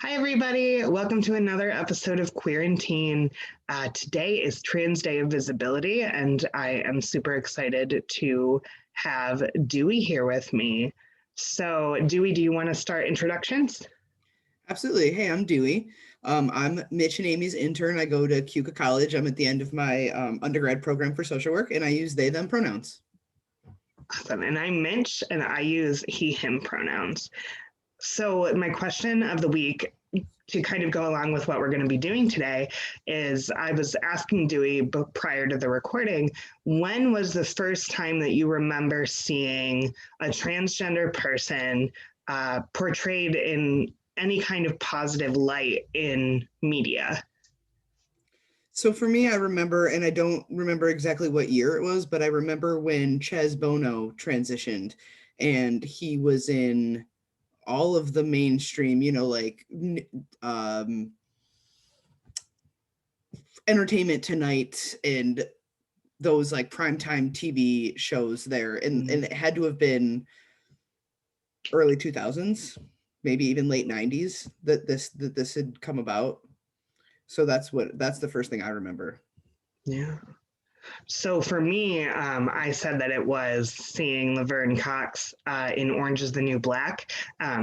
Hi, everybody. Welcome to another episode of Queerantine. Today is Trans Day of Visibility, and I am super excited to have Dewy here with me. So, Dewy, do you want to start introductions? Absolutely. Hey, I'm Dewy. I'm Mitch and Amy's intern. I go to Keuka College. I'm at the end of my undergrad program for social work, and I use they, them pronouns. Awesome. And I'm Mitch, and I use he, him pronouns. So, my question of the week to kind of go along with what we're going to be doing today is I was asking Dewy prior to the recording, when was the first time that you remember seeing a transgender person portrayed in any kind of positive light in media? So for me, I remember, and I don't remember exactly what year it was, but I remember when Ches Bono transitioned and he was in all of the mainstream, um, Entertainment Tonight and those like primetime TV shows there. And it had to have been early 2000s, maybe even late 90s that this had come about. So that's the first thing I remember. Yeah. So for me, I said that it was seeing Laverne Cox in Orange is the New Black,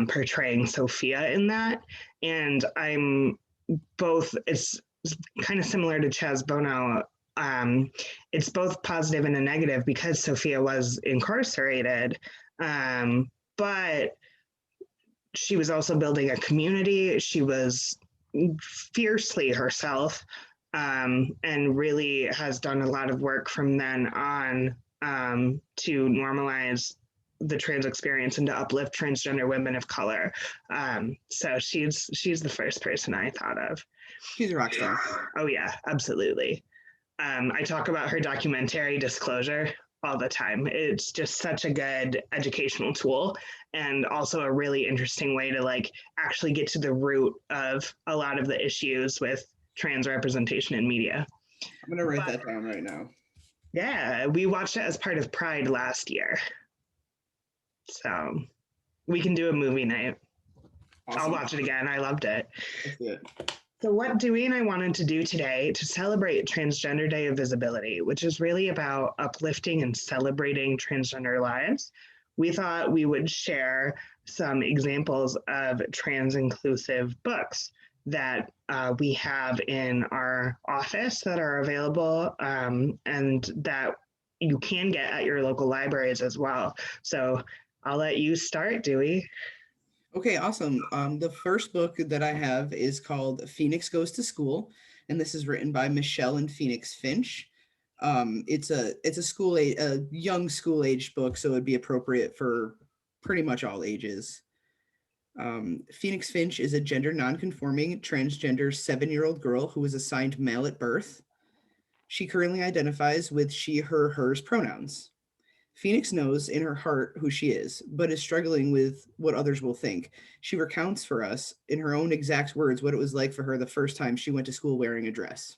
portraying Sophia in that. And I'm both, it's kind of similar to Chaz Bono. It's both positive and a negative because Sophia was incarcerated, but she was also building a community. She was fiercely herself, and really has done a lot of work from then on, to normalize the trans experience and to uplift transgender women of color. So she's the first person I thought of. She's a rock star. Oh yeah, absolutely. I talk about her documentary Disclosure all the time. It's just such a good educational tool and also a really interesting way to like actually get to the root of a lot of the issues with trans representation in media. I'm gonna write But that down right now. yeah, we watched it as part of Pride last year. So we can do a movie night. I'll Awesome. watch it again. I loved it. Let's do it. So, what Dewey and I wanted to do today to celebrate Transgender Day of Visibility, which is really about uplifting and celebrating transgender lives, we thought we would share some examples of trans inclusive books that we have in our office that are available, and that you can get at your local libraries as well. So, I'll let you start, Dewey. Okay, awesome. The first book that I have is called Phoenix Goes to School, and this is written by Michelle and Phoenix Finch. It's a young school age book, so it'd be appropriate for pretty much all ages. Phoenix Finch is a gender nonconforming transgender 7-year-old girl who was assigned male at birth. She currently identifies with she, her, hers pronouns. Phoenix knows in her heart who she is, but is struggling with what others will think. She recounts for us, in her own exact words, what it was like for her the first time she went to school wearing a dress.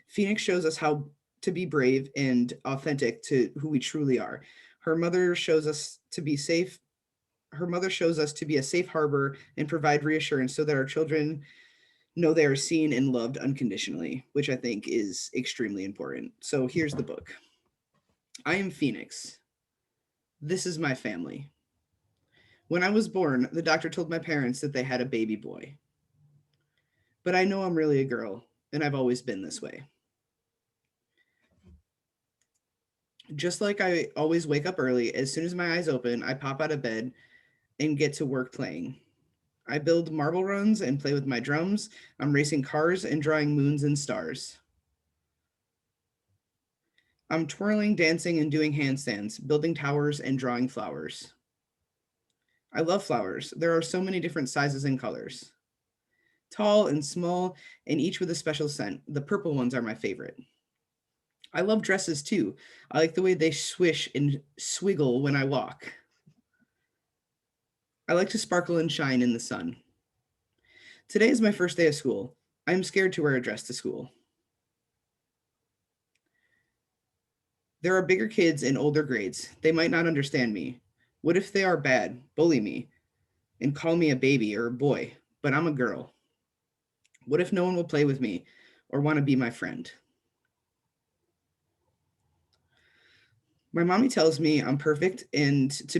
Phoenix shows us how to be brave and authentic to who we truly are. Her mother shows us to be safe. Her mother shows us to be a safe harbor and provide reassurance so that our children know they are seen and loved unconditionally, which I think is extremely important. So here's the book. I am Phoenix. This is my family. When I was born, the doctor told my parents that they had a baby boy. But I know I'm really a girl, and I've always been this way. Just like I always wake up early, as soon as my eyes open, I pop out of bed and get to work playing. I build marble runs and play with my drums. I'm racing cars and drawing moons and stars. I'm twirling, dancing, and doing handstands, building towers and drawing flowers. I love flowers. There are so many different sizes and colors. Tall and small, and each with a special scent. The purple ones are my favorite. I love dresses too. I like the way they swish and swiggle when I walk. I like to sparkle and shine in the sun. Today is my first day of school. I am scared to wear a dress to school. There are bigger kids in older grades. They might not understand me. What if they are bad, bully me? and call me a baby or a boy, but I'm a girl. What if no one will play with me or want to be my friend? My mommy tells me I'm perfect and to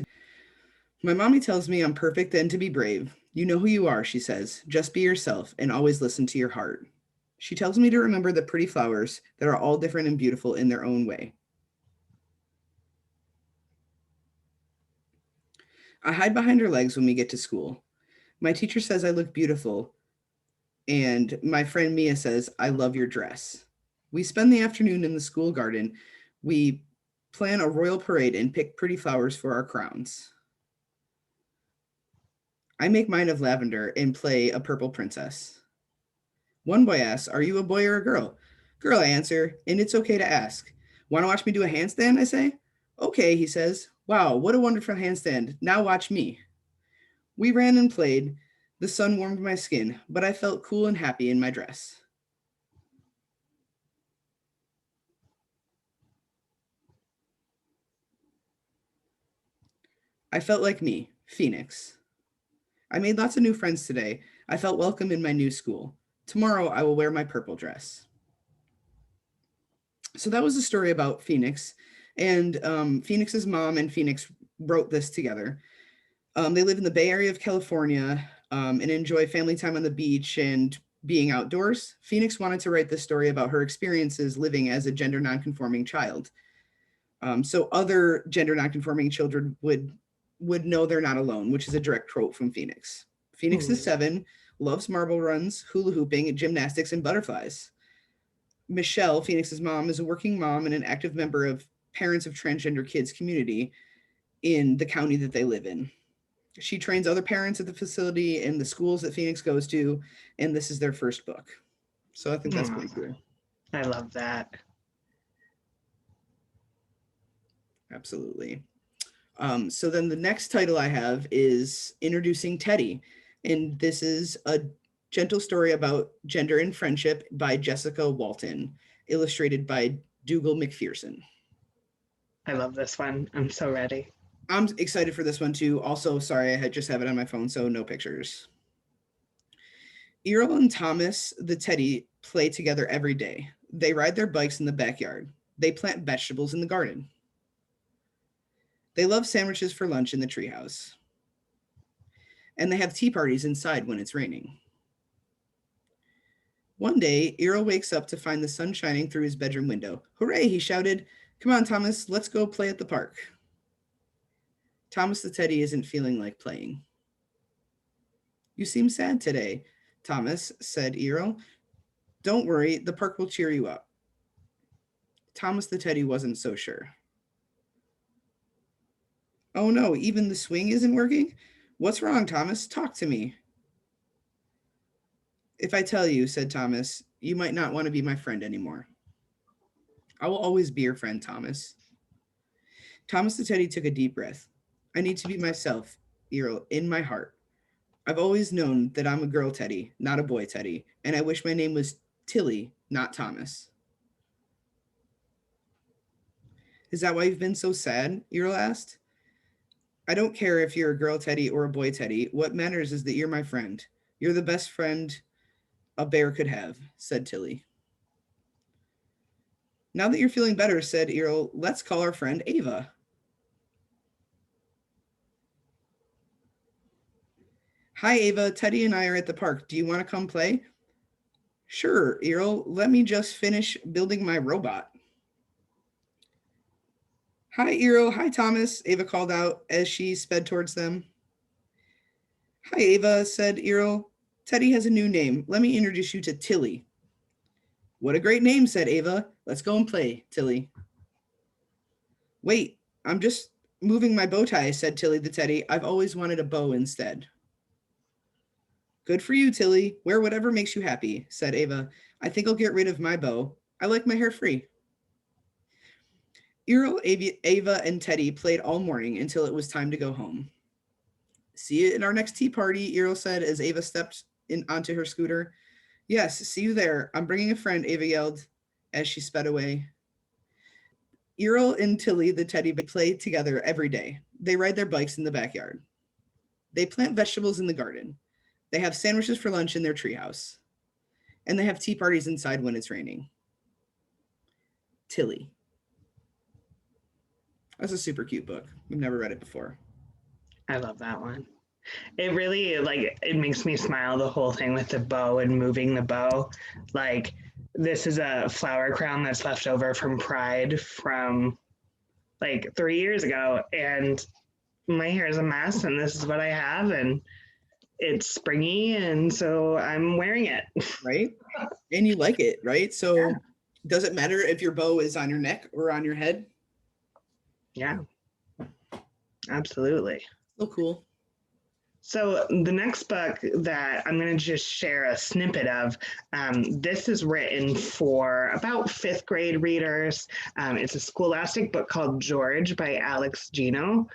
be brave. You know who you are, she says. Just be yourself and always listen to your heart. She tells me to remember the pretty flowers that are all different and beautiful in their own way. I hide behind her legs when we get to school. My teacher says I look beautiful, and my friend Mia says, I love your dress. We spend the afternoon in the school garden. We plan a royal parade and pick pretty flowers for our crowns. I make mine of lavender and play a purple princess. One boy asks, Are you a boy or a girl? Girl, I answer, and it's okay to ask. Want to watch me do a handstand? I say. Okay, he says. Wow, what a wonderful handstand. Now watch me. We ran and played. The sun warmed my skin, but I felt cool and happy in my dress. I felt like me, Phoenix. I made lots of new friends today. I felt welcome in my new school. Tomorrow I will wear my purple dress. So that was a story about Phoenix. And Phoenix's mom and Phoenix wrote this together. They live in the Bay Area of California and enjoy family time on the beach and being outdoors. Phoenix wanted to write this story about her experiences living as a gender nonconforming child. So other gender nonconforming children would know they're not alone, which is a direct quote from Phoenix. Phoenix is 7, loves marble runs, hula hooping, gymnastics, and butterflies. Michelle, Phoenix's mom, is a working mom and an active member of Parents of Transgender Kids community in the county that they live in. She trains other parents at the facility and the schools that Phoenix goes to, and this is their first book. So I think that's pretty cool. I love that. Absolutely. So then the next title I have is Introducing Teddy, and this is a gentle story about gender and friendship by Jessica Walton, illustrated by Dougal McPherson. I love this one. I'm so ready. I'm excited for this one too. Also, sorry, I just have it on my phone, so no pictures. Errol and Thomas, the teddy, play together every day. They ride their bikes in the backyard. They plant vegetables in the garden. They love sandwiches for lunch in the treehouse. And they have tea parties inside when it's raining. One day, Errol wakes up to find the sun shining through his bedroom window. Hooray, he shouted. Come on, Thomas, let's go play at the park. Thomas the teddy isn't feeling like playing. You seem sad today, Thomas, said Errol. Don't worry, the park will cheer you up. Thomas the teddy wasn't so sure. Oh no, even the swing isn't working? What's wrong, Thomas? Talk to me. If I tell you, said Thomas, you might not want to be my friend anymore. I will always be your friend, Thomas. Thomas the teddy took a deep breath. I need to be myself, Errol, in my heart. I've always known that I'm a girl teddy, not a boy teddy, and I wish my name was Tilly, not Thomas. Is that why you've been so sad? Errol asked. I don't care if you're a girl teddy or a boy teddy. What matters is that you're my friend. You're the best friend a bear could have, said Tilly. Now that you're feeling better, said Errol, let's call our friend Ava. Hi, Ava. Teddy and I are at the park. Do you want to come play? Sure, Errol. Let me just finish building my robot. Hi, Errol. Hi, Thomas, Ava called out as she sped towards them. Hi, Ava, said Errol. Teddy has a new name. Let me introduce you to Tilly. What a great name, said Ava. Let's go and play, Tilly. Wait, I'm just moving my bow tie, said Tilly the teddy. I've always wanted a bow instead. Good for you, Tilly. Wear whatever makes you happy, said Ava. I think I'll get rid of my bow. I like my hair free. Errol, Ava, and Teddy played all morning until it was time to go home. See you at our next tea party, Errol said as Ava stepped onto her scooter. Yes, see you there. I'm bringing a friend, Ava yelled as she sped away. Errol and Tilly, the teddy, play together every day. They ride their bikes in the backyard. They plant vegetables in the garden. They have sandwiches for lunch in their treehouse. And they have tea parties inside when it's raining. Tilly. That's a super cute book. I've never read it before. I love that one. It really, like, it makes me smile, the whole thing with the bow and moving the bow. Like, this is a flower crown that's left over from Pride from like 3 years ago, and my hair is a mess, and this is what I have, and it's springy, and so I'm wearing it. Right? And you like it, right? So Yeah. does it matter if your bow is on your neck or on your head? Yeah, absolutely. So cool. So the next book that I'm going to just share a snippet of, this is written for about 5th grade readers. It's a scholastic book called George by Alex Gino.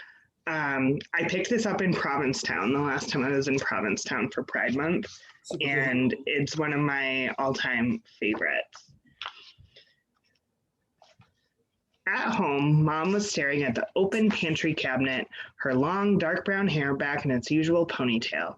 I picked this up in Provincetown the last time I was in Provincetown for Pride Month, Super and it's one of my all-time favorites. At home, Mom was staring at the open pantry cabinet, her long, dark brown hair back in its usual ponytail.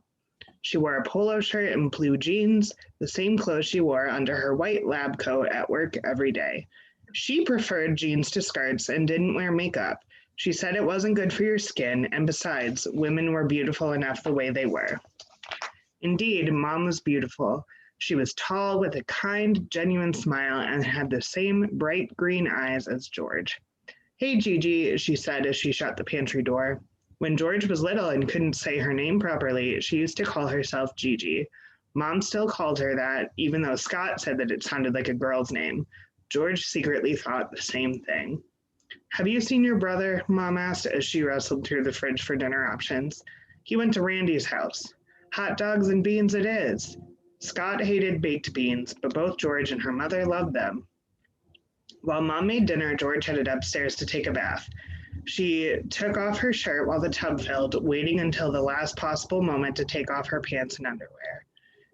She wore a polo shirt and blue jeans, the same clothes she wore under her white lab coat at work every day. She preferred jeans to skirts and didn't wear makeup. She said it wasn't good for your skin, and besides, women were beautiful enough the way they were. Indeed, Mom was beautiful. She was tall with a kind, genuine smile and had the same bright green eyes as George. "Hey, Gigi," she said as she shut the pantry door. When George was little and couldn't say her name properly, she used to call herself Gigi. Mom still called her that, even though Scott said that it sounded like a girl's name. George secretly thought the same thing. "Have you seen your brother?" Mom asked as she wrestled through the fridge for dinner options. "He went to Randy's house. Hot dogs and beans it is." Scott hated baked beans, but both George and her mother loved them. While Mom made dinner, George headed upstairs to take a bath. She took off her shirt while the tub filled, waiting until the last possible moment to take off her pants and underwear.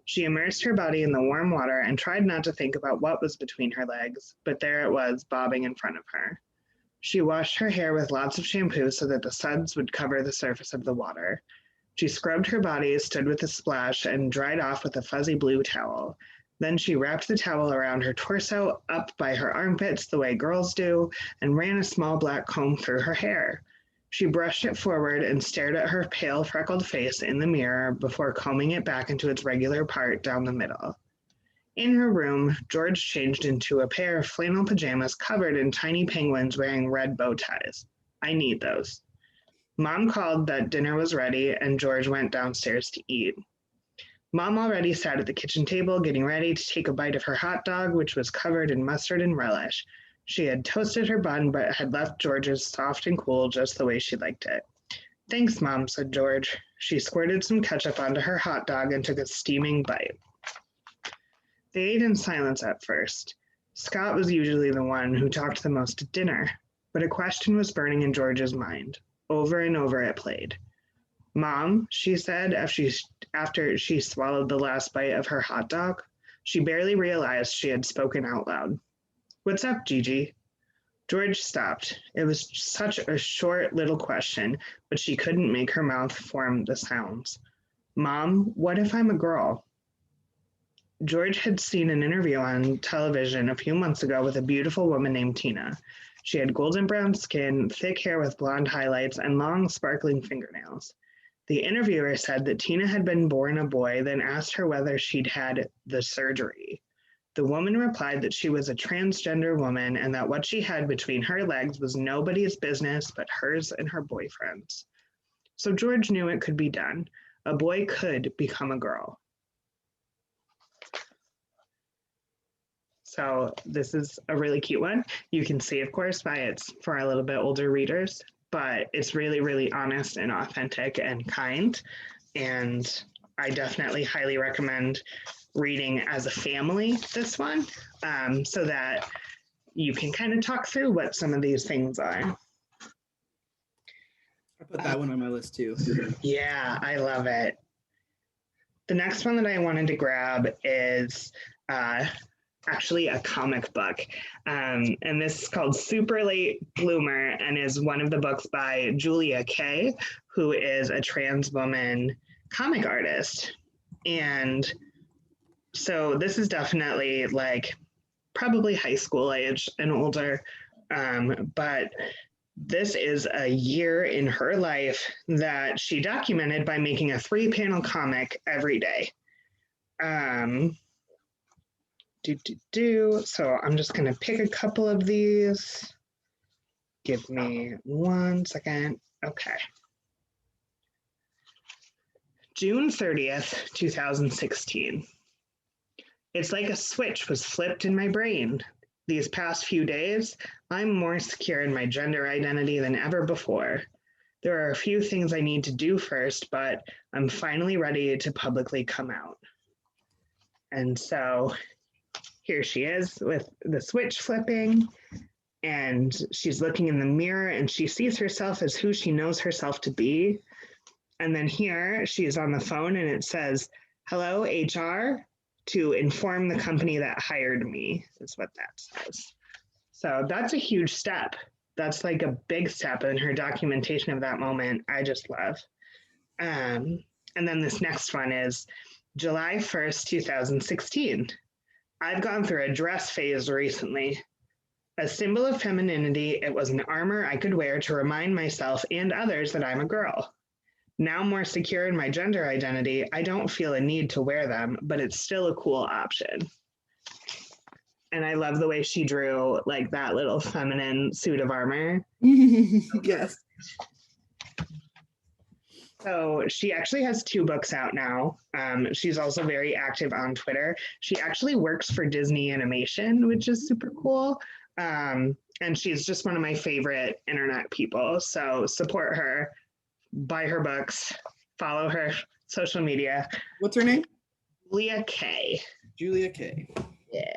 She immersed her body in the warm water and tried not to think about what was between her legs, but there it was, bobbing in front of her. She washed her hair with lots of shampoo so that the suds would cover the surface of the water. She scrubbed her body, stood with a splash, and dried off with a fuzzy blue towel. Then she wrapped the towel around her torso, up by her armpits the way girls do, and ran a small black comb through her hair. She brushed it forward and stared at her pale, freckled face in the mirror before combing it back into its regular part down the middle. In her room, George changed into a pair of flannel pajamas covered in tiny penguins wearing red bow ties. I need those. Mom called that dinner was ready, and George went downstairs to eat. Mom already sat at the kitchen table, getting ready to take a bite of her hot dog, which was covered in mustard and relish. She had toasted her bun, but had left George's soft and cool just the way she liked it. "Thanks, Mom," said George. She squirted some ketchup onto her hot dog and took a steaming bite. They ate in silence at first. Scott was usually the one who talked the most at dinner, but a question was burning in George's mind. Over and over it played. "Mom," she said after she swallowed the last bite of her hot dog. She barely realized she had spoken out loud. "What's up, Gigi?" George stopped. It was such a short little question, but she couldn't make her mouth form the sounds. "Mom, what if I'm a girl?" George had seen an interview on television a few months ago with a beautiful woman named Tina. She had golden brown skin, thick hair with blonde highlights, and long, sparkling fingernails. The interviewer said that Tina had been born a boy, then asked her whether she'd had the surgery. The woman replied that she was a transgender woman and that what she had between her legs was nobody's business but hers and her boyfriend's. So George knew it could be done. A boy could become a girl. So this is a really cute one. You can see, of course, why it's for a little bit older readers, but it's really, really honest and authentic and kind. And I definitely highly recommend reading as a family this one, so that you can kind of talk through what some of these things are. I put that one on my list too. Yeah, I love it. The next one that I wanted to grab is actually a comic book. And this is called Super Late Bloomer and is one of the books by Julia Kay, who is a trans woman comic artist. And so this is definitely like probably high school age and older. But this is a year in her life that she documented by making a 3-panel comic every day. So I'm just going to pick a couple of these. Give me 1 second. Okay. June 30th, 2016. It's like a switch was flipped in my brain. These past few days, I'm more secure in my gender identity than ever before. There are a few things I need to do first, but I'm finally ready to publicly come out. And so here she is with the switch flipping, and she's looking in the mirror and she sees herself as who she knows herself to be. And then here she's on the phone and it says, "Hello, HR, to inform the company that hired me," is what that says. So that's a huge step. That's like a big step in her documentation of that moment. I just love. And then this next one is July 1st, 2016. I've gone through a dress phase recently. A symbol of femininity, it was an armor I could wear to remind myself and others that I'm a girl. Now more secure in my gender identity, I don't feel a need to wear them, but it's still a cool option. And I love the way she drew like that little feminine suit of armor. Yes. So she actually has 2 books out now. She's also very active on Twitter. She actually works for Disney Animation, which is super cool. And she's just one of my favorite internet people. So support her, buy her books, follow her social media. What's her name? Julia Kay. Julia Kay. Yeah.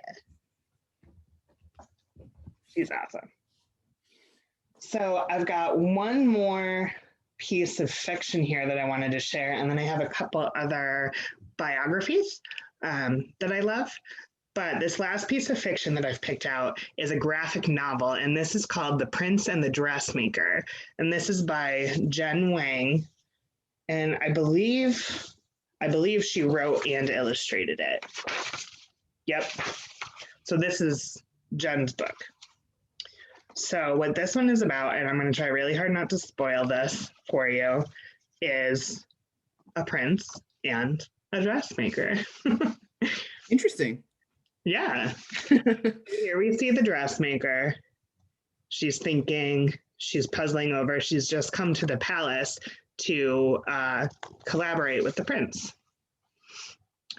She's awesome. So I've got one more piece of fiction here that I wanted to share, and then I have a couple other biographies that I love. But this last piece of fiction that I've picked out is a graphic novel, and this is called The Prince and the Dressmaker. And this is by Jen Wang. And I believe she wrote and illustrated it. Yep. So this is Jen's book. So what this one is about, and I'm going to try really hard not to spoil this for you, is a prince and a dressmaker. Interesting. Yeah. Here we see the dressmaker. She's thinking, she's puzzling over, she's just come to the palace to collaborate with the prince.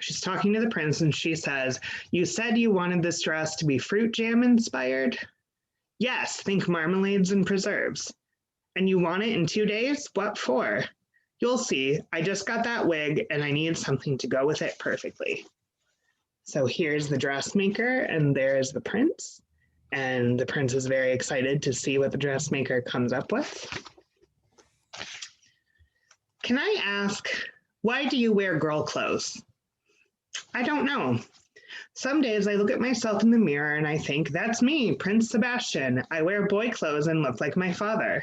She's talking to the prince and she says, "You said you wanted this dress to be fruit jam inspired?" "Yes, think marmalades and preserves." "And you want it in 2 days? What for?" "You'll see. I just got that wig and I need something to go with it perfectly." So here's the dressmaker and there's the prince. And the prince is very excited to see what the dressmaker comes up with. "Can I ask, why do you wear girl clothes?" "I don't know. Some days I look at myself in the mirror and I think, that's me, Prince Sebastian. I wear boy clothes and look like my father.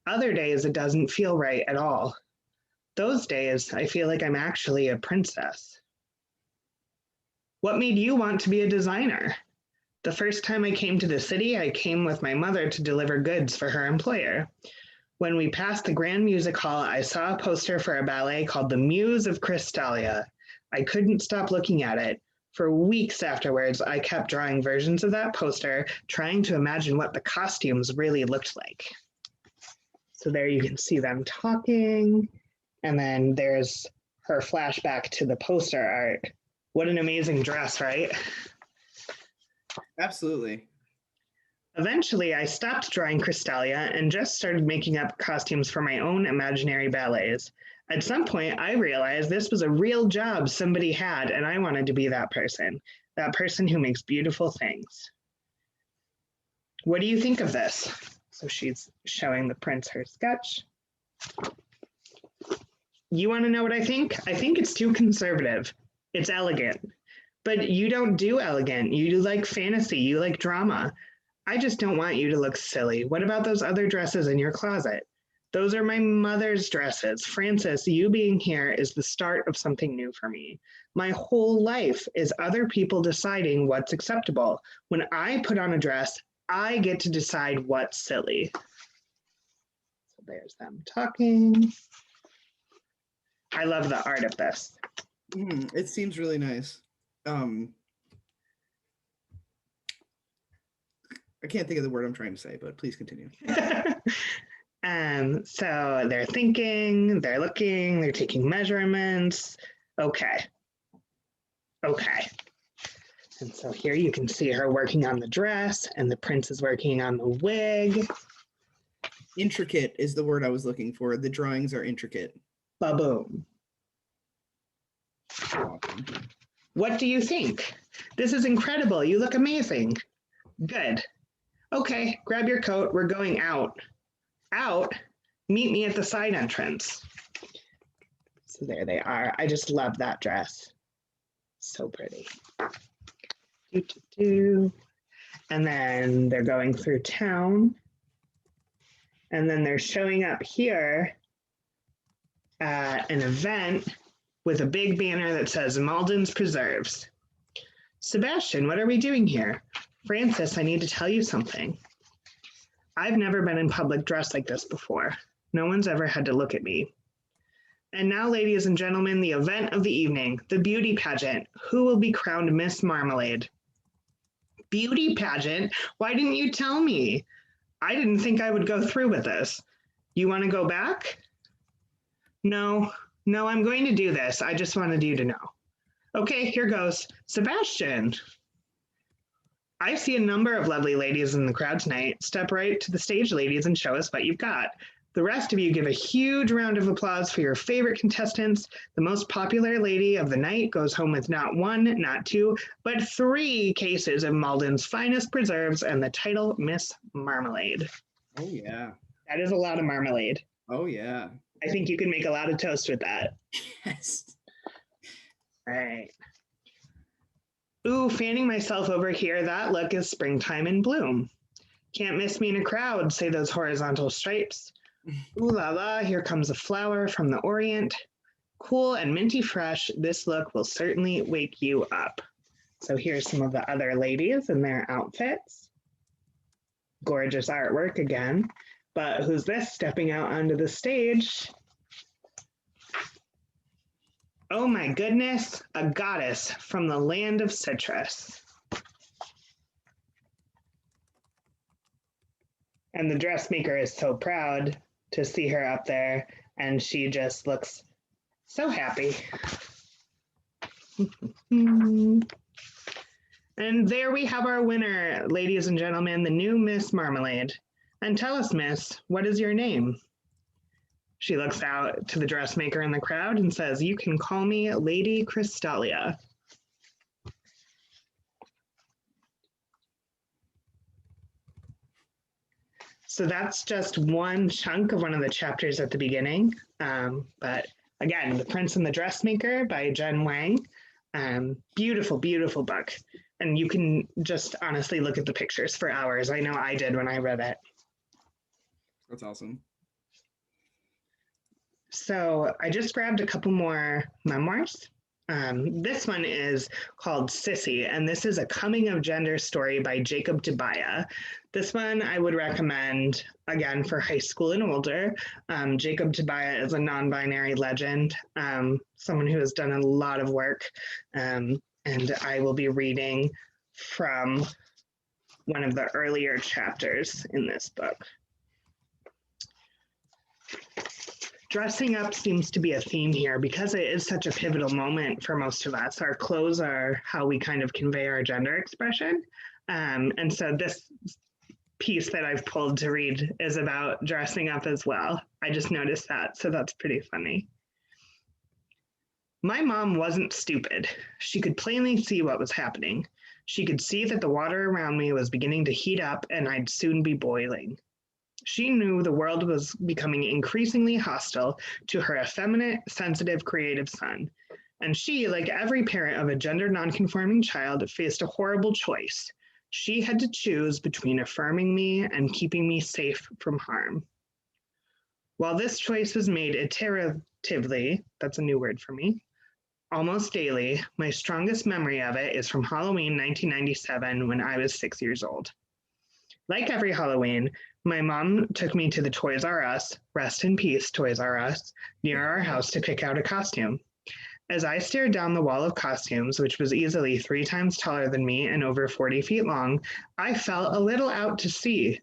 Other days it doesn't feel right at all. Those days I feel like I'm actually a princess." "What made you want to be a designer?" "The first time I came to the city, I came with my mother to deliver goods for her employer. When we passed the Grand Music Hall, I saw a poster for a ballet called The Muse of Crystalia. I couldn't stop looking at it. For weeks afterwards, I kept drawing versions of that poster, trying to imagine what the costumes really looked like." So there you can see them talking. And then there's her flashback to the poster art. What an amazing dress, right? Absolutely. Eventually, I stopped drawing Crystalia and just started making up costumes for my own imaginary ballets. At some point, I realized this was a real job somebody had, and I wanted to be that person who makes beautiful things. What do you think of this? So she's showing the prince her sketch. You want to know what I think? I think it's too conservative. It's elegant. But you don't do elegant. You do like fantasy. You like drama. I just don't want you to look silly. What about those other dresses in your closet? Those are my mother's dresses. Frances, you being here is the start of something new for me. My whole life is other people deciding what's acceptable. When I put on a dress, I get to decide what's silly. So there's them talking. I love the art of this. It seems really nice. I can't think of the word I'm trying to say, but please continue. So they're thinking, they're looking, they're taking measurements. Okay. And so here you can see her working on the dress, and the prince is working on the wig. Intricate is the word I was looking for. The drawings are intricate. Ba-boom. What do you think? This is incredible. You look amazing. Good. Okay, grab your coat. We're going out. Out? Meet me at the side entrance. So there they are. I just love that dress. So pretty. And then they're going through town. And then they're showing up here at an event with a big banner that says Malden's Preserves. Sebastian, what are we doing here? Frances, I need to tell you something. I've never been in public dressed like this before. No one's ever had to look at me. And now, ladies and gentlemen, the event of the evening, the beauty pageant. Who will be crowned Miss Marmalade? Beauty pageant? Why didn't you tell me? I didn't think I would go through with this. You want to go back? No, I'm going to do this. I just wanted you to know. Okay, here goes. Sebastian. I see a number of lovely ladies in the crowd tonight. Step right to the stage, ladies, and show us what you've got. The rest of you give a huge round of applause for your favorite contestants. The most popular lady of the night goes home with not one, not two, but 3 cases of Malden's finest preserves and the title Miss Marmalade. Oh, yeah. That is a lot of marmalade. Oh, yeah. I think you can make a lot of toast with that. Yes. All right. Ooh, fanning myself over here. That look is springtime in bloom. Can't miss me in a crowd, say those horizontal stripes. Ooh la la, here comes a flower from the Orient. Cool and minty fresh, this look will certainly wake you up. So here's some of the other ladies in their outfits. Gorgeous artwork again. But who's this stepping out onto the stage? Oh my goodness, a goddess from the land of citrus. And the dressmaker is so proud to see her up there, and she just looks so happy. And there we have our winner, ladies and gentlemen, the new Miss Marmalade. And tell us, miss, what is your name? She looks out to the dressmaker in the crowd and says, you can call me Lady Crystalia. So that's just one chunk of one of the chapters at the beginning. But again, The Prince and the Dressmaker by Jen Wang. Beautiful, beautiful book. And you can just honestly look at the pictures for hours. I know I did when I read it. That's awesome. So I just grabbed a couple more memoirs. This one is called Sissy, and this is a coming of gender story by Jacob Tobia. This one I would recommend, again, for high school and older. Jacob Tobia is a non-binary legend, someone who has done a lot of work, and I will be reading from one of the earlier chapters in this book. Dressing up seems to be a theme here because it is such a pivotal moment for most of us. Our clothes are how we kind of convey our gender expression. And so this piece that I've pulled to read is about dressing up as well. I just noticed that, so that's pretty funny. My mom wasn't stupid. She could plainly see what was happening. She could see that the water around me was beginning to heat up and I'd soon be boiling. She knew the world was becoming increasingly hostile to her effeminate, sensitive, creative son. And she, like every parent of a gender nonconforming child, faced a horrible choice. She had to choose between affirming me and keeping me safe from harm. While this choice was made iteratively, that's a new word for me, almost daily, my strongest memory of it is from Halloween 1997 when I was 6 years old. Like every Halloween, my mom took me to the Toys R Us, rest in peace, Toys R Us, near our house to pick out a costume. As I stared down the wall of costumes, which was easily 3 times taller than me and over 40 feet long, I felt a little out to sea.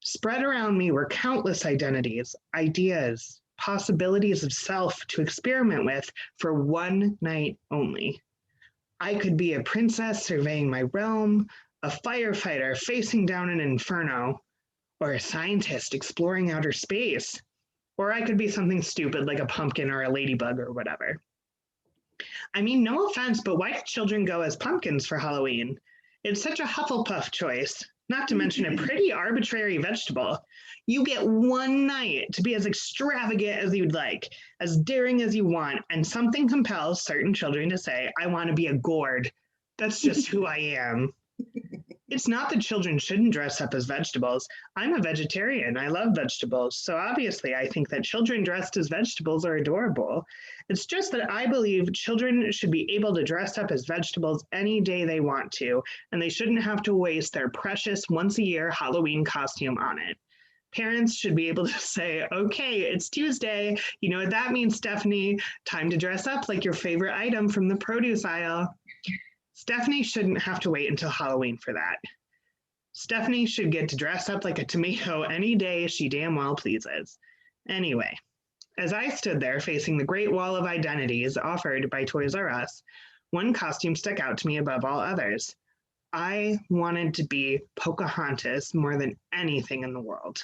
Spread around me were countless identities, ideas, possibilities of self to experiment with for one night only. I could be a princess surveying my realm, a firefighter facing down an inferno, or a scientist exploring outer space. Or I could be something stupid like a pumpkin or a ladybug or whatever. I mean, no offense, but why do children go as pumpkins for Halloween? It's such a Hufflepuff choice, not to mention a pretty arbitrary vegetable. You get one night to be as extravagant as you'd like, as daring as you want, and something compels certain children to say, I want to be a gourd. That's just who I am. It's not that children shouldn't dress up as vegetables. I'm a vegetarian. I love vegetables. So obviously, I think that children dressed as vegetables are adorable. It's just that I believe children should be able to dress up as vegetables any day they want to, and they shouldn't have to waste their precious once-a-year Halloween costume on it. Parents should be able to say, okay, it's Tuesday. You know what that means, Stephanie? Time to dress up like your favorite item from the produce aisle. Stephanie shouldn't have to wait until Halloween for that. Stephanie should get to dress up like a tomato any day she damn well pleases. Anyway, as I stood there facing the great wall of identities offered by Toys R Us, one costume stuck out to me above all others. I wanted to be Pocahontas more than anything in the world.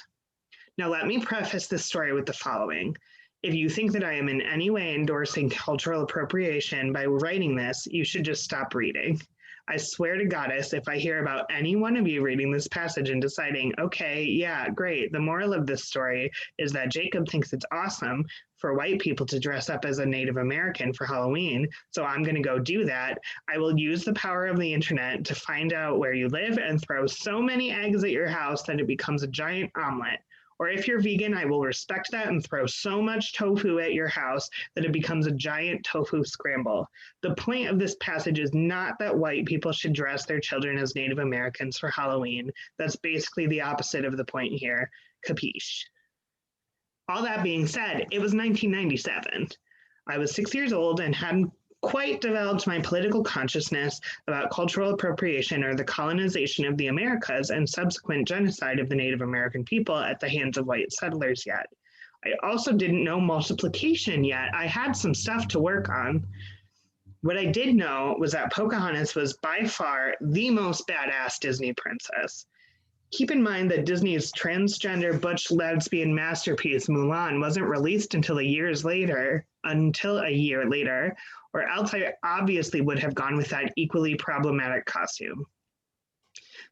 Now, let me preface this story with the following. If you think that I am in any way endorsing cultural appropriation by writing this, you should just stop reading. I swear to Goddess, if I hear about any one of you reading this passage and deciding, okay, yeah, great, the moral of this story is that Jacob thinks it's awesome for white people to dress up as a Native American for Halloween, so I'm going to go do that, I will use the power of the internet to find out where you live and throw so many eggs at your house that it becomes a giant omelet. Or if you're vegan, I will respect that and throw so much tofu at your house that it becomes a giant tofu scramble. The point of this passage is not that white people should dress their children as Native Americans for Halloween. That's basically the opposite of the point here. Capiche? All that being said, it was 1997. I was 6 years old and hadn't quite developed my political consciousness about cultural appropriation or the colonization of the Americas and subsequent genocide of the Native American people at the hands of white settlers yet. I also didn't know multiplication yet. I had some stuff to work on. What I did know was that Pocahontas was by far the most badass Disney princess. Keep in mind that Disney's transgender butch lesbian masterpiece Mulan wasn't released until a year later, or else I obviously would have gone with that equally problematic costume.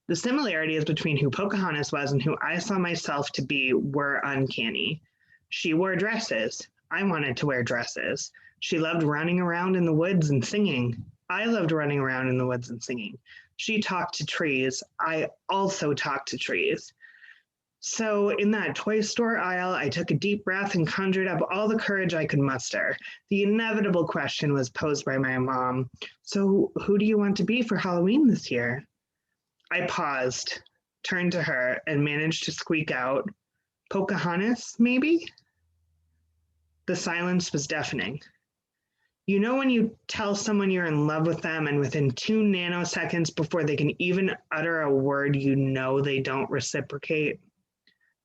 The similarities between who Pocahontas was and who I saw myself to be were uncanny. She wore dresses. I wanted to wear dresses. She loved running around in the woods and singing. I loved running around in the woods and singing. She talked to trees. I also talked to trees. So in that toy store aisle, I took a deep breath and conjured up all the courage I could muster. The inevitable question was posed by my mom. So who do you want to be for Halloween this year? I paused, turned to her, and managed to squeak out, Pocahontas, maybe? The silence was deafening. You know when you tell someone you're in love with them and within 2 nanoseconds before they can even utter a word, you know they don't reciprocate?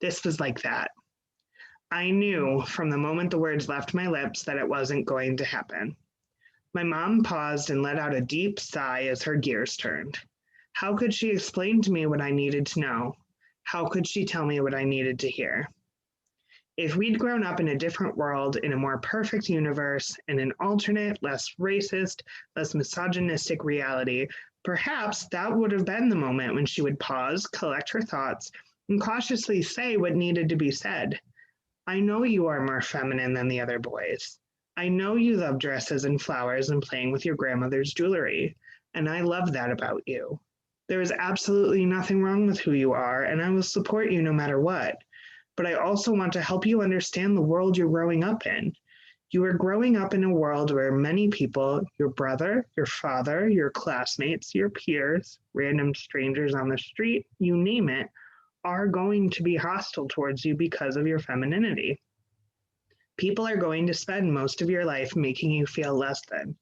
This was like that. I knew from the moment the words left my lips that it wasn't going to happen. My mom paused and let out a deep sigh as her gears turned. How could she explain to me what I needed to know? How could she tell me what I needed to hear? If we'd grown up in a different world, in a more perfect universe, in an alternate, less racist, less misogynistic reality, perhaps that would have been the moment when she would pause, collect her thoughts, and cautiously say what needed to be said. I know you are more feminine than the other boys. I know you love dresses and flowers and playing with your grandmother's jewelry, and I love that about you. There is absolutely nothing wrong with who you are, and I will support you no matter what. But I also want to help you understand the world you're growing up in. You are growing up in a world where many people, your brother, your father, your classmates, your peers, random strangers on the street, you name it, are going to be hostile towards you because of your femininity. People are going to spend most of your life making you feel less than.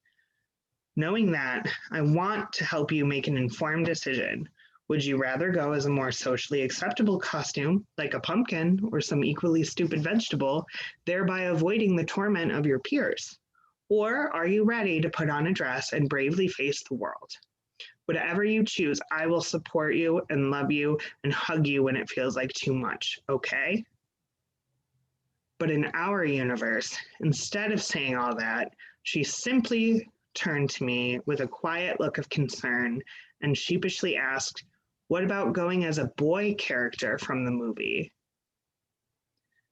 Knowing that, I want to help you make an informed decision. Would you rather go as a more socially acceptable costume, like a pumpkin or some equally stupid vegetable, thereby avoiding the torment of your peers? Or are you ready to put on a dress and bravely face the world? Whatever you choose, I will support you and love you and hug you when it feels like too much, okay? But in our universe, instead of saying all that, she simply turned to me with a quiet look of concern and sheepishly asked, "What about going as a boy character from the movie?"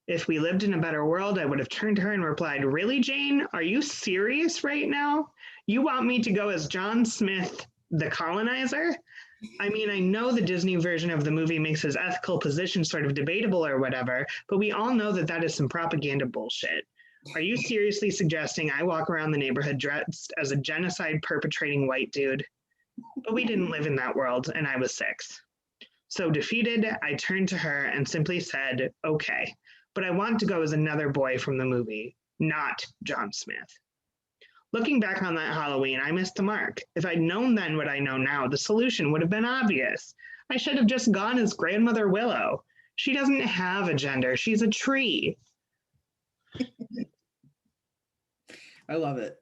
If we lived in a better world, I would have turned to her and replied, "Really, Jane? Are you serious right now? You want me to go as John Smith, the colonizer? I mean, I know the Disney version of the movie makes his ethical position sort of debatable or whatever, but we all know that that is some propaganda bullshit. Are you seriously suggesting I walk around the neighborhood dressed as a genocide perpetrating white dude?" But we didn't live in that world, and I was 6. So defeated, I turned to her and simply said, "Okay, but I want to go as another boy from the movie, not John Smith." Looking back on that Halloween, I missed the mark. If I'd known then what I know now, the solution would have been obvious. I should have just gone as Grandmother Willow. She doesn't have a gender, she's a tree. I love it.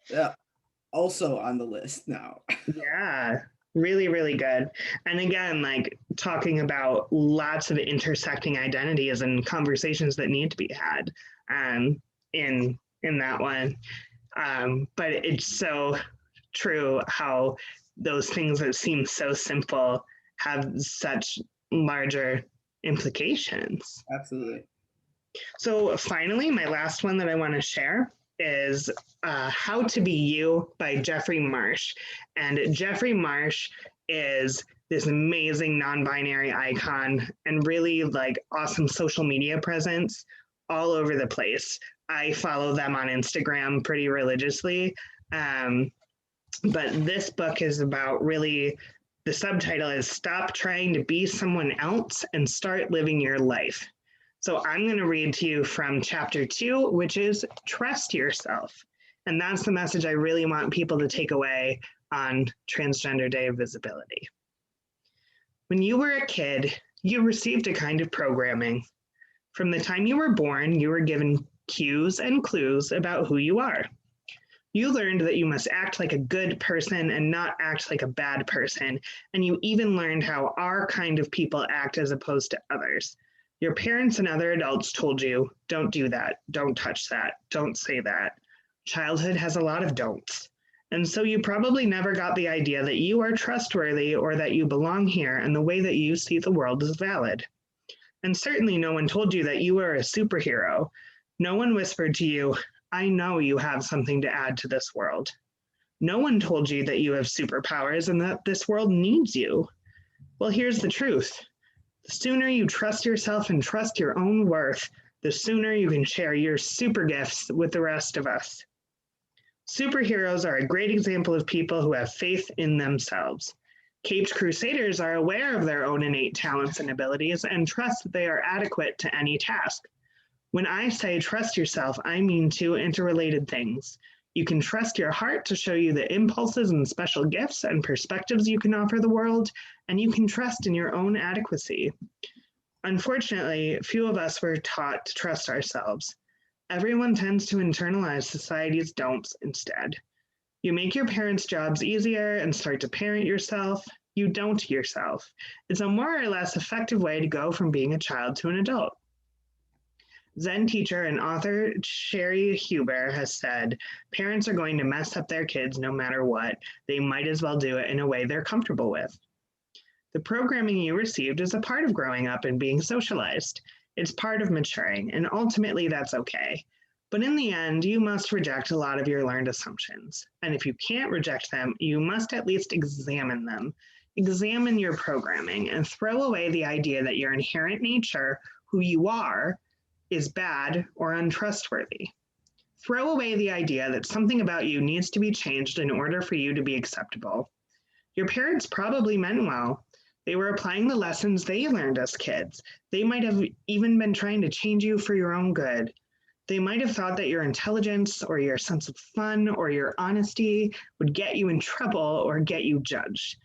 Yeah. Also on the list now. Yeah, really, really good. And again, like talking about lots of intersecting identities and conversations that need to be had in that one. But it's so true how those things that seem so simple have such larger implications. Absolutely. So finally, my last one that I want to share is How to Be You by Jeffrey Marsh. And Jeffrey Marsh is this amazing non-binary icon and really like awesome social media presence all over the place. I follow them on Instagram pretty religiously. But this book is about really, the subtitle is Stop Trying to Be Someone Else and Start Living Your Life. So I'm going to read to you from chapter 2, which is Trust Yourself. And that's the message I really want people to take away on Transgender Day of Visibility. When you were a kid, you received a kind of programming. From the time you were born, you were given cues and clues about who you are. You learned that you must act like a good person and not act like a bad person. And you even learned how our kind of people act as opposed to others. Your parents and other adults told you, don't do that, don't touch that, don't say that. Childhood has a lot of don'ts. And so you probably never got the idea that you are trustworthy or that you belong here and the way that you see the world is valid. And certainly no one told you that you were a superhero. No one whispered to you, I know you have something to add to this world. No one told you that you have superpowers and that this world needs you. Well, here's the truth. The sooner you trust yourself and trust your own worth, the sooner you can share your super gifts with the rest of us. Superheroes are a great example of people who have faith in themselves. Caped crusaders are aware of their own innate talents and abilities and trust that they are adequate to any task. When I say trust yourself, I mean two interrelated things. You can trust your heart to show you the impulses and special gifts and perspectives you can offer the world, and you can trust in your own adequacy. Unfortunately, few of us were taught to trust ourselves. Everyone tends to internalize society's don'ts instead. You make your parents' jobs easier and start to parent yourself. You don't yourself. It's a more or less effective way to go from being a child to an adult. Zen teacher and author Sherry Huber has said, parents are going to mess up their kids no matter what. They might as well do it in a way they're comfortable with. The programming you received is a part of growing up and being socialized. It's part of maturing, and ultimately that's okay. But in the end, you must reject a lot of your learned assumptions. And if you can't reject them, you must at least examine them. Examine your programming and throw away the idea that your inherent nature, who you are, is bad or untrustworthy. Throw away the idea that something about you needs to be changed in order for you to be acceptable. Your parents probably meant well. They were applying the lessons they learned as kids. They might have even been trying to change you for your own good. They might have thought that your intelligence or your sense of fun or your honesty would get you in trouble or get you judged.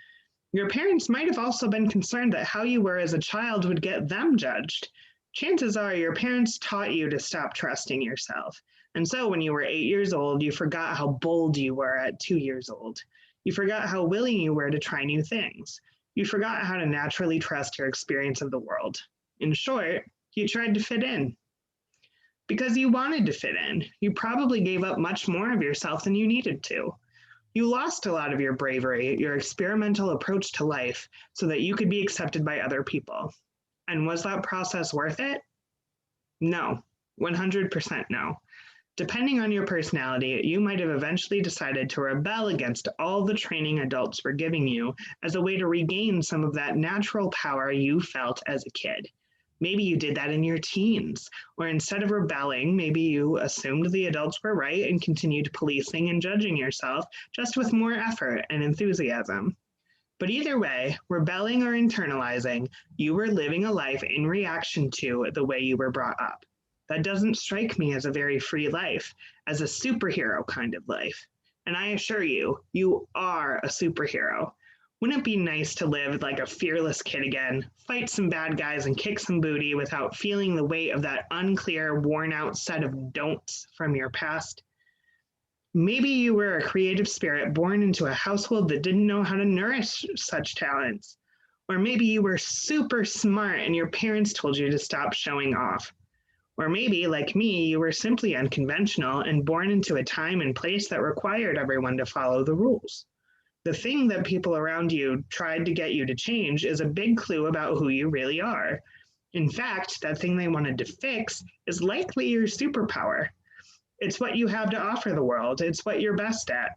Your parents might have also been concerned that how you were as a child would get them judged. Chances are your parents taught you to stop trusting yourself. And so when you were 8 years old, you forgot how bold you were at 2 years old. You forgot how willing you were to try new things. You forgot how to naturally trust your experience of the world. In short, you tried to fit in. Because you wanted to fit in, you probably gave up much more of yourself than you needed to. You lost a lot of your bravery, your experimental approach to life, so that you could be accepted by other people. And was that process worth it? No, 100% no. Depending on your personality, you might have eventually decided to rebel against all the training adults were giving you as a way to regain some of that natural power you felt as a kid. Maybe you did that in your teens, or instead of rebelling, maybe you assumed the adults were right and continued policing and judging yourself, just with more effort and enthusiasm. But either way, rebelling or internalizing, you were living a life in reaction to the way you were brought up. That doesn't strike me as a very free life, as a superhero kind of life. And I assure you, you are a superhero. Wouldn't it be nice to live like a fearless kid again, fight some bad guys and kick some booty without feeling the weight of that unclear, worn-out set of don'ts from your past? Maybe you were a creative spirit born into a household that didn't know how to nourish such talents. Or maybe you were super smart and your parents told you to stop showing off. Or maybe, like me, you were simply unconventional and born into a time and place that required everyone to follow the rules. The thing that people around you tried to get you to change is a big clue about who you really are. In fact, that thing they wanted to fix is likely your superpower. It's what you have to offer the world. It's what you're best at.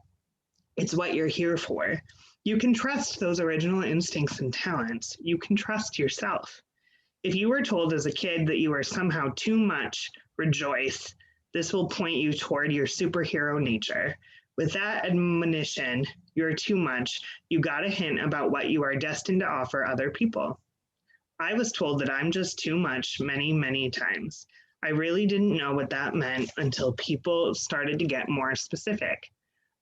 It's what you're here for. You can trust those original instincts and talents. You can trust yourself. If you were told as a kid that you were somehow too much, rejoice. This will point you toward your superhero nature. With that admonition, you're too much, you got a hint about what you are destined to offer other people. I was told that I'm just too much many, many times. I really didn't know what that meant until people started to get more specific.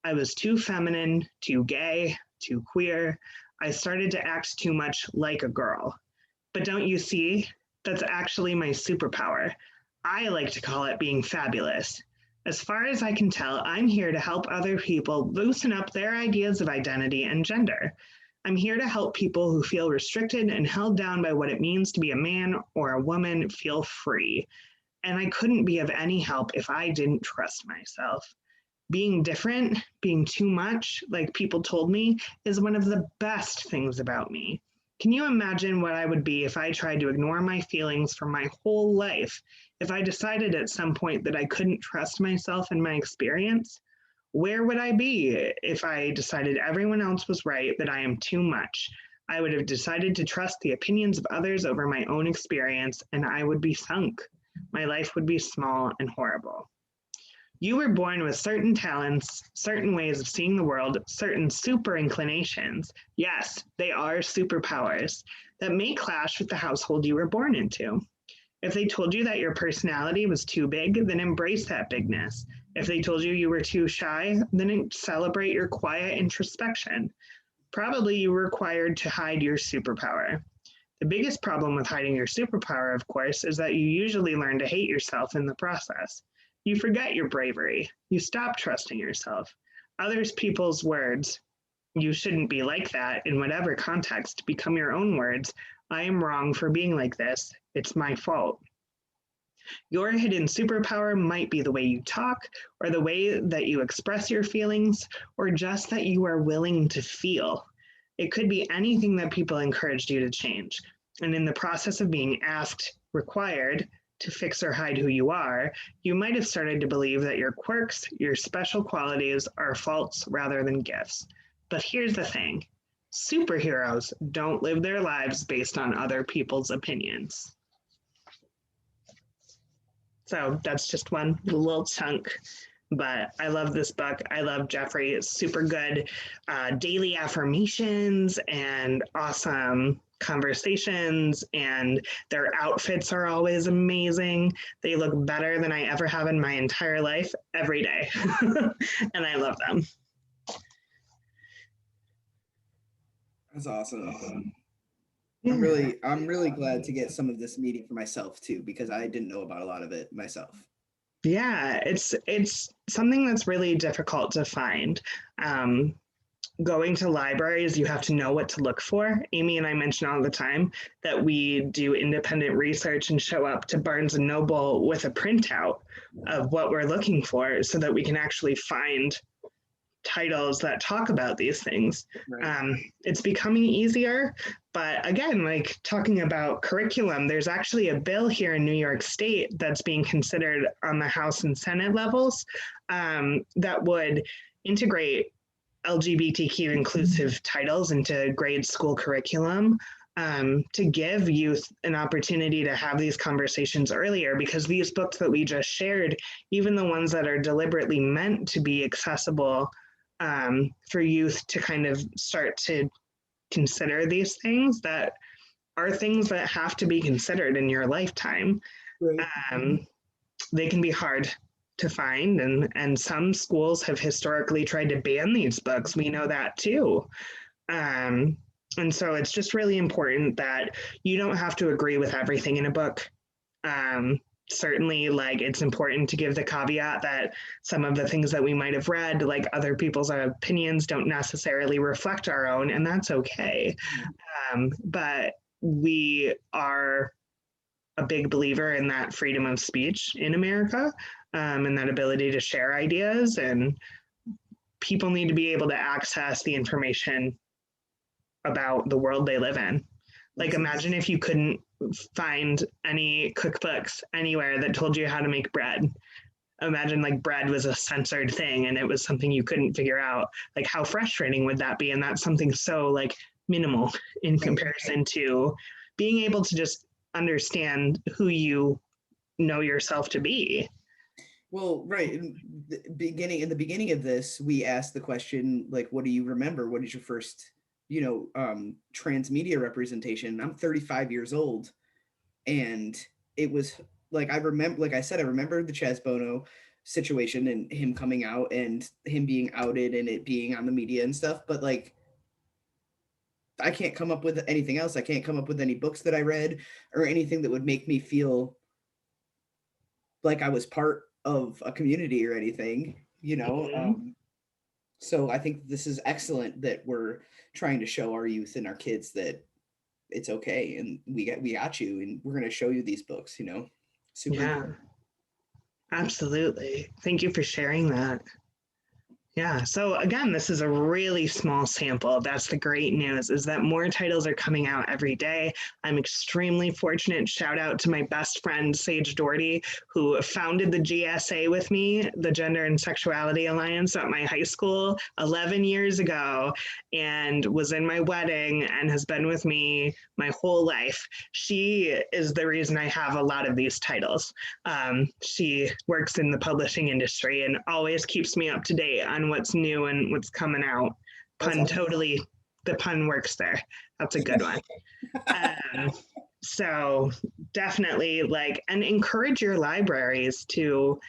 I was too feminine, too gay, too queer. I started to act too much like a girl. But don't you see? That's actually my superpower. I like to call it being fabulous. As far as I can tell, I'm here to help other people loosen up their ideas of identity and gender. I'm here to help people who feel restricted and held down by what it means to be a man or a woman feel free. And I couldn't be of any help if I didn't trust myself. Being different, being too much, like people told me, is one of the best things about me. Can you imagine what I would be if I tried to ignore my feelings for my whole life? If I decided at some point that I couldn't trust myself and my experience? Where would I be if I decided everyone else was right, that I am too much? I would have decided to trust the opinions of others over my own experience, and I would be sunk. My life would be small and horrible. You were born with certain talents, certain ways of seeing the world, certain super inclinations. Yes, they are superpowers that may clash with the household you were born into. If they told you that your personality was too big, then embrace that bigness. If they told you you were too shy, then celebrate your quiet introspection. Probably you were required to hide your superpower. The biggest problem with hiding your superpower, of course, is that you usually learn to hate yourself in the process. You forget your bravery. You stop trusting yourself. Others people's words, you shouldn't be like that in whatever context, become your own words. I am wrong for being like this. It's my fault. Your hidden superpower might be the way you talk, or the way that you express your feelings, or just that you are willing to feel. It could be anything that people encouraged you to change. And in the process of being asked, required, to fix or hide who you are, you might have started to believe that your quirks, your special qualities, are faults rather than gifts. But here's the thing. Superheroes don't live their lives based on other people's opinions. So that's just one little chunk. But I love this book. I love Jeffrey. It's super good daily affirmations and awesome conversations, and their outfits are always amazing. They look better than I ever have in my entire life every day. And I love them. That's awesome. Yeah. I'm really glad to get some of this media for myself too, because I didn't know about a lot of it myself. Yeah, it's something that's really difficult to find. Going to libraries, you have to know what to look for. Amy and I mention all the time that we do independent research and show up to Barnes and Noble with a printout of what we're looking for so that we can actually find titles that talk about these things. Right. It's becoming easier, but again, like talking about curriculum, there's actually a bill here in New York State that's being considered on the House and Senate levels that would integrate LGBTQ inclusive titles into grade school curriculum to give youth an opportunity to have these conversations earlier, because these books that we just shared, even the ones that are deliberately meant to be accessible for youth to kind of start to consider these things, that are things that have to be considered in your lifetime. Right. They can be hard to find, and some schools have historically tried to ban these books. We know that too. And so it's just really important that you don't have to agree with everything in a book. Certainly, like, it's important to give the caveat that some of the things that we might have read, like other people's opinions, don't necessarily reflect our own, and that's okay. But we are a big believer in that freedom of speech in America, and that ability to share ideas, and people need to be able to access the information about the world they live in. Like, imagine if you couldn't find any cookbooks anywhere that told you how to make bread. Imagine like bread was a censored thing and it was something you couldn't figure out. Like, how frustrating would that be? And that's something so like minimal in comparison to being able to just understand who you know yourself to be. Well, right. In the beginning of this, we asked the question, like, what do you remember? What is your first, trans media representation? I'm 35 years old. And it was like, I remember the Chaz Bono situation and him coming out and him being outed and it being on the media and stuff. But like, I can't come up with anything else. I can't come up with any books that I read or anything that would make me feel like I was part of a community or anything, So I think this is excellent that we're trying to show our youth and our kids that it's okay, and we got you, and we're going to show you these books, Super important. Absolutely. Thank you for sharing that. Yeah, so again, this is a really small sample. That's the great news, is that more titles are coming out every day. I'm extremely fortunate. Shout out to my best friend, Sage Doherty, who founded the GSA with me, the Gender and Sexuality Alliance, at my high school 11 years ago, and was in my wedding and has been with me my whole life. She is the reason I have a lot of these titles. She works in the publishing industry and always keeps me up to date on what's new and what's coming out. Totally, the pun works there. That's a good one. So definitely and encourage your libraries to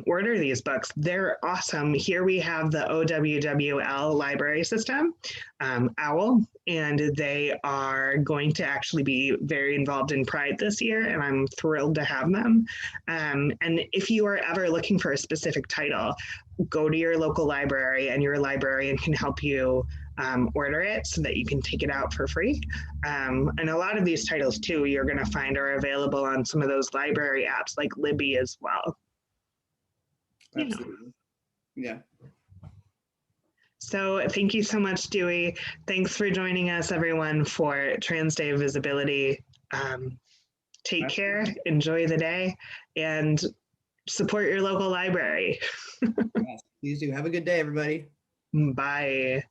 order these books. They're awesome. Here we have the OWWL library system, OWL, and they are going to actually be very involved in Pride this year, and I'm thrilled to have them. And if you are ever looking for a specific title, go to your local library and your librarian can help you order it so that you can take it out for free. And a lot of these titles too, you're going to find are available on some of those library apps like Libby as well. Absolutely. Yeah. So thank you so much, Dewy. Thanks for joining us, everyone, for Trans Day of Visibility. Take care, enjoy the day, and support your local library. Yes, please do. Have a good day, everybody. Bye.